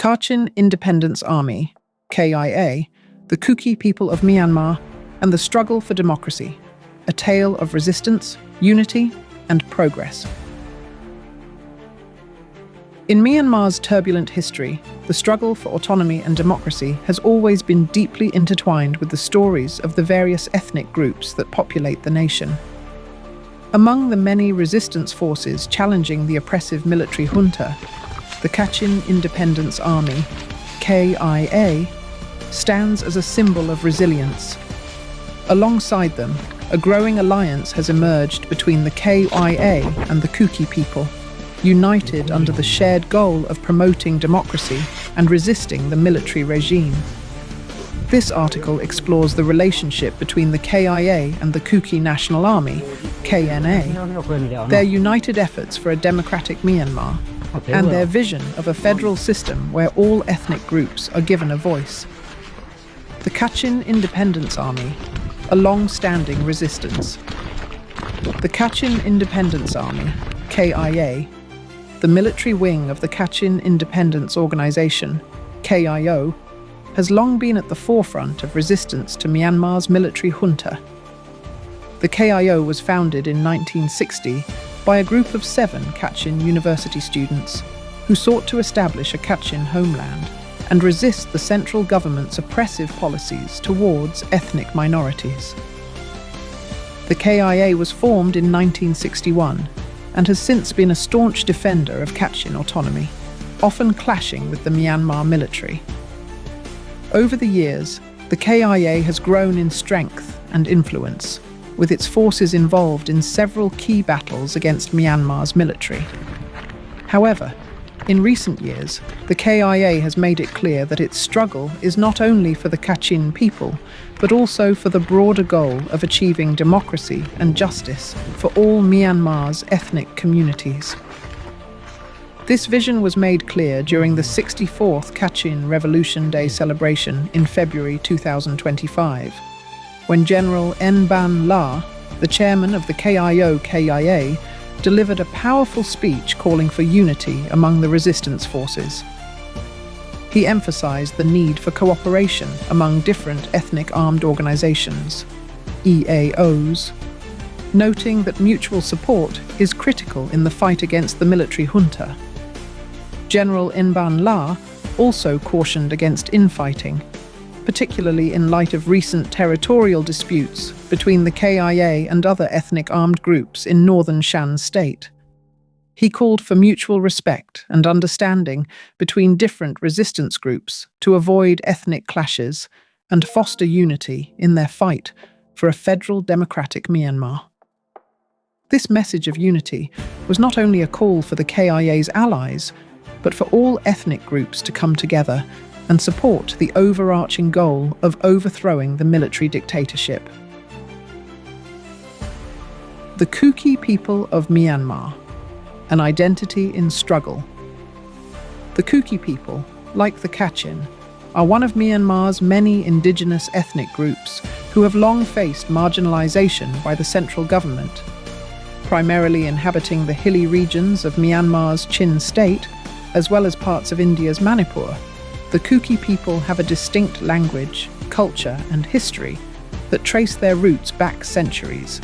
Kachin Independence Army, KIA, the Kookie people of Myanmar, and the struggle for democracy, a tale of resistance, unity, and progress. In Myanmar's turbulent history, the struggle for autonomy and democracy has always been deeply intertwined with the stories of the various ethnic groups that populate the nation. Among the many resistance forces challenging the oppressive military junta, the Kachin Independence Army, KIA, stands as a symbol of resilience. Alongside them, a growing alliance has emerged between the KIA and the Kookie people, united under the shared goal of promoting democracy and resisting the military regime. This article explores the relationship between the KIA and the Kookie National Army, KNA, their united efforts for a democratic Myanmar, and their vision of a federal system where all ethnic groups are given a voice. The Kachin Independence Army, a long-standing resistance. The Kachin Independence Army, KIA, the military wing of the Kachin Independence Organization, KIO, has long been at the forefront of resistance to Myanmar's military junta. The KIO was founded in 1960 by a group of 7 Kachin University students who sought to establish a Kachin homeland and resist the central government's oppressive policies towards ethnic minorities. The KIA was formed in 1961 and has since been a staunch defender of Kachin autonomy, often clashing with the Myanmar military. Over the years, the KIA has grown in strength and influence, with its forces involved in several key battles against Myanmar's military. However, in recent years, the KIA has made it clear that its struggle is not only for the Kachin people, but also for the broader goal of achieving democracy and justice for all Myanmar's ethnic communities. This vision was made clear during the 64th Kachin Revolution Day celebration in February 2025, when General N. Ban La, the chairman of the KIO-KIA, delivered a powerful speech calling for unity among the resistance forces. He emphasized the need for cooperation among different ethnic armed organizations, EAOs, noting that mutual support is critical in the fight against the military junta. General Inban La also cautioned against infighting, particularly in light of recent territorial disputes between the KIA and other ethnic armed groups in northern Shan state. He called for mutual respect and understanding between different resistance groups to avoid ethnic clashes and foster unity in their fight for a federal democratic Myanmar. This message of unity was not only a call for the KIA's allies, but for all ethnic groups to come together and support the overarching goal of overthrowing the military dictatorship. The Kookie people of Myanmar, an identity in struggle. The Kookie people, like the Kachin, are one of Myanmar's many indigenous ethnic groups who have long faced marginalization by the central government. Primarily inhabiting the hilly regions of Myanmar's Chin state, as well as parts of India's Manipur, the Kookie people have a distinct language, culture, and history that trace their roots back centuries.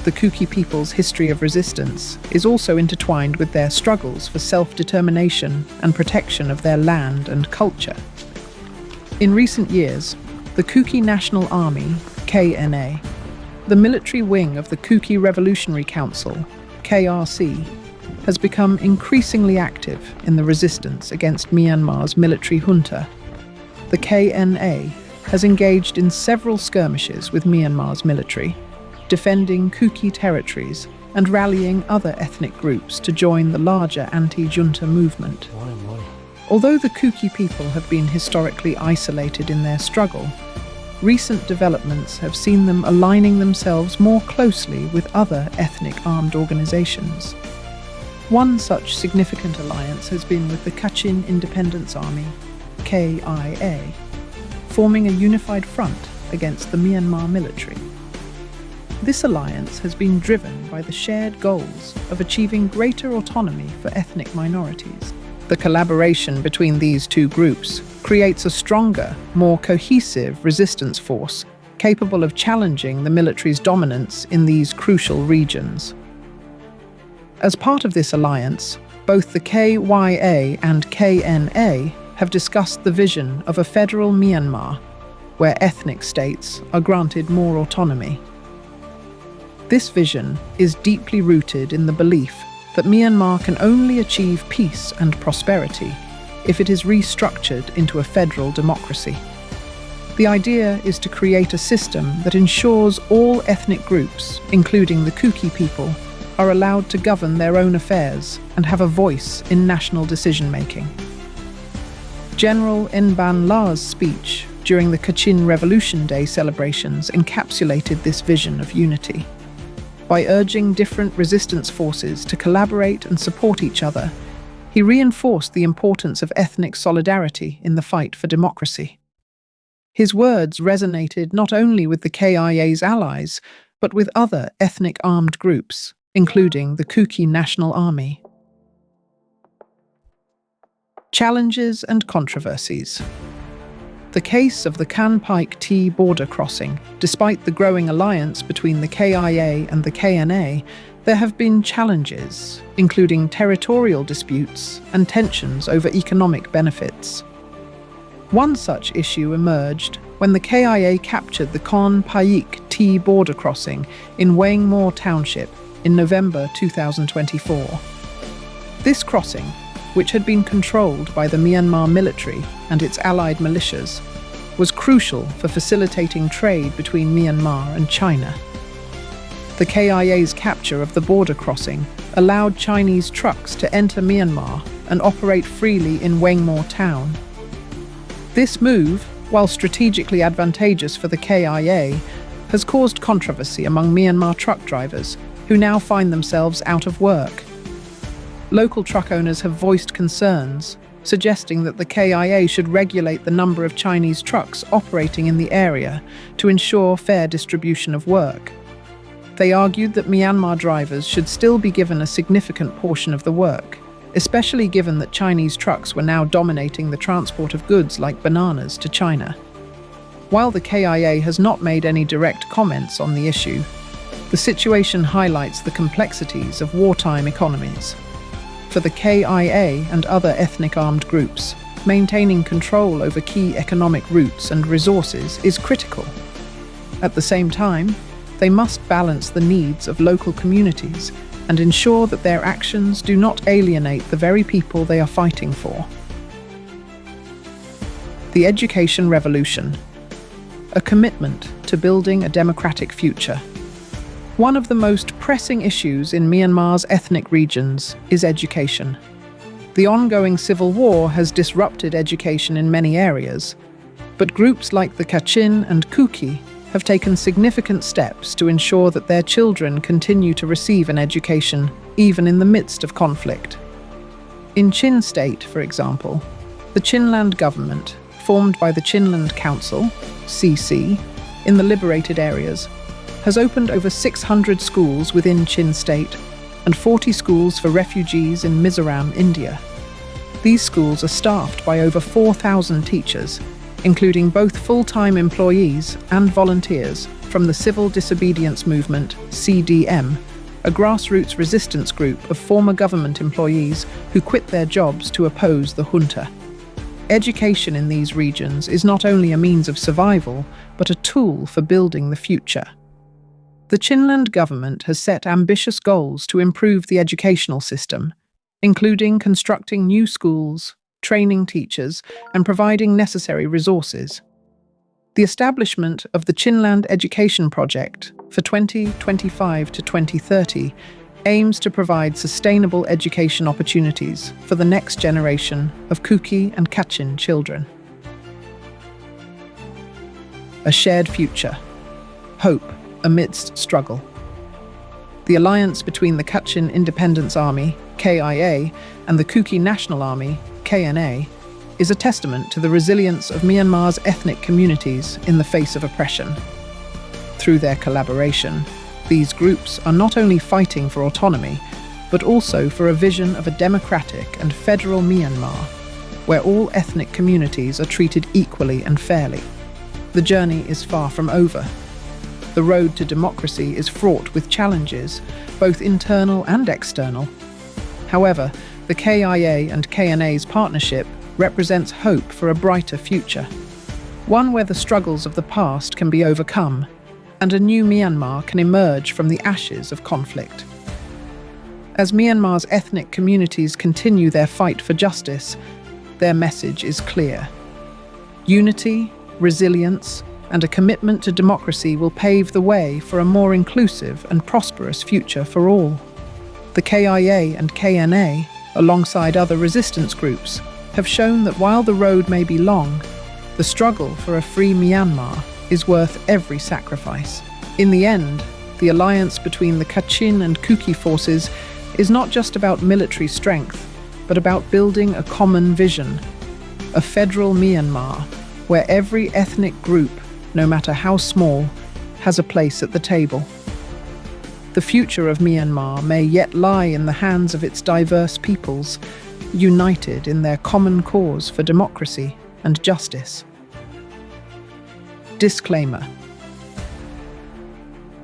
The Kookie people's history of resistance is also intertwined with their struggles for self-determination and protection of their land and culture. In recent years, the Kookie National Army, KNA, the military wing of the Kookie Revolutionary Council, KRC, has become increasingly active in the resistance against Myanmar's military junta. The KNA has engaged in several skirmishes with Myanmar's military, defending Kookie territories and rallying other ethnic groups to join the larger anti-junta movement. Although the Kookie people have been historically isolated in their struggle, recent developments have seen them aligning themselves more closely with other ethnic armed organizations. One such significant alliance has been with the Kachin Independence Army, KIA, forming a unified front against the Myanmar military. This alliance has been driven by the shared goals of achieving greater autonomy for ethnic minorities The collaboration between these two groups creates a stronger, more cohesive resistance force capable of challenging the military's dominance in these crucial regions. As part of this alliance, both the KYA and KNA have discussed the vision of a federal Myanmar, where ethnic states are granted more autonomy. This vision is deeply rooted in the belief that Myanmar can only achieve peace and prosperity if it is restructured into a federal democracy. The idea is to create a system that ensures all ethnic groups, including the Kookie people, are allowed to govern their own affairs and have a voice in national decision-making. General En Ban La's speech during the Kachin Revolution Day celebrations encapsulated this vision of unity. By urging different resistance forces to collaborate and support each other, he reinforced the importance of ethnic solidarity in the fight for democracy. His words resonated not only with the KIA's allies, but with other ethnic armed groups, including the Kookie National Army. Challenges and controversies. The case of the Kan Pike T border crossing. Despite the growing alliance between the KIA and the KNA, there have been challenges, including territorial disputes and tensions over economic benefits. One such issue emerged when the KIA captured the Kan Pike T border crossing in Wangmore Township in November 2024. This crossing, which had been controlled by the Myanmar military and its allied militias, was crucial for facilitating trade between Myanmar and China. The KIA's capture of the border crossing allowed Chinese trucks to enter Myanmar and operate freely in Wangmore town. This move, while strategically advantageous for the KIA, has caused controversy among Myanmar truck drivers, who now find themselves out of work. Local truck owners have voiced concerns, suggesting that the KIA should regulate the number of Chinese trucks operating in the area to ensure fair distribution of work. They argued that Myanmar drivers should still be given a significant portion of the work, especially given that Chinese trucks were now dominating the transport of goods like bananas to China. While the KIA has not made any direct comments on the issue, the situation highlights the complexities of wartime economies. For the KIA and other ethnic armed groups, maintaining control over key economic routes and resources is critical. At the same time, they must balance the needs of local communities and ensure that their actions do not alienate the very people they are fighting for. The Education Revolution. A commitment to building a democratic future. One of the most pressing issues in Myanmar's ethnic regions is education. The ongoing civil war has disrupted education in many areas, but groups like the Kachin and Kookie have taken significant steps to ensure that their children continue to receive an education, even in the midst of conflict. In Chin State, for example, the Chinland government, formed by the Chinland Council, CC, in the liberated areas, has opened over 600 schools within Chin State and 40 schools for refugees in Mizoram, India. These schools are staffed by over 4,000 teachers, including both full-time employees and volunteers from the Civil Disobedience Movement, CDM, a grassroots resistance group of former government employees who quit their jobs to oppose the junta. Education in these regions is not only a means of survival, but a tool for building the future. The Chinland government has set ambitious goals to improve the educational system, including constructing new schools, training teachers, and providing necessary resources. The establishment of the Chinland Education Project for 2025 to 2030 aims to provide sustainable education opportunities for the next generation of Kookie and Kachin children. A shared future. Hope amidst struggle. The alliance between the Kachin Independence Army, KIA, and the Kookie National Army, KNA, is a testament to the resilience of Myanmar's ethnic communities in the face of oppression. Through their collaboration, these groups are not only fighting for autonomy, but also for a vision of a democratic and federal Myanmar, where all ethnic communities are treated equally and fairly. The journey is far from over. The road to democracy is fraught with challenges, both internal and external. However, the KIA and KNA's partnership represents hope for a brighter future, one where the struggles of the past can be overcome and a new Myanmar can emerge from the ashes of conflict. As Myanmar's ethnic communities continue their fight for justice, their message is clear. Unity, resilience, and a commitment to democracy will pave the way for a more inclusive and prosperous future for all. The KIA and KNA, alongside other resistance groups, have shown that while the road may be long, the struggle for a free Myanmar is worth every sacrifice. In the end, the alliance between the Kachin and Kookie forces is not just about military strength, but about building a common vision, a federal Myanmar, where every ethnic group, no matter how small, has a place at the table. The future of Myanmar may yet lie in the hands of its diverse peoples, united in their common cause for democracy and justice. Disclaimer.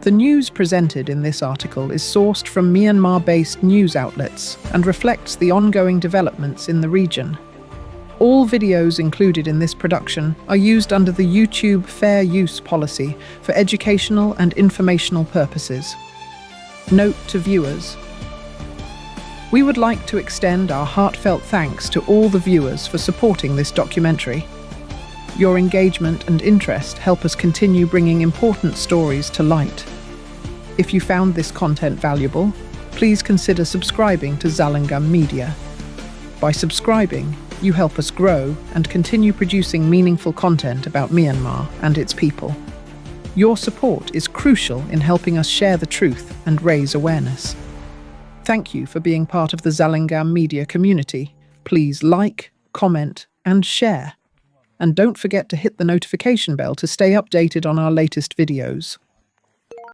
The news presented in this article is sourced from Myanmar-based news outlets and reflects the ongoing developments in the region. All videos included in this production are used under the YouTube Fair Use policy for educational and informational purposes. Note to viewers: we would like to extend our heartfelt thanks to all the viewers for supporting this documentary. Your engagement and interest help us continue bringing important stories to light. If you found this content valuable, please consider subscribing to Zalengam Media. By subscribing, you help us grow and continue producing meaningful content about Myanmar and its people. Your support is crucial in helping us share the truth and raise awareness. Thank you for being part of the Zalengam Media community. Please like, comment, and share. And don't forget to hit the notification bell to stay updated on our latest videos.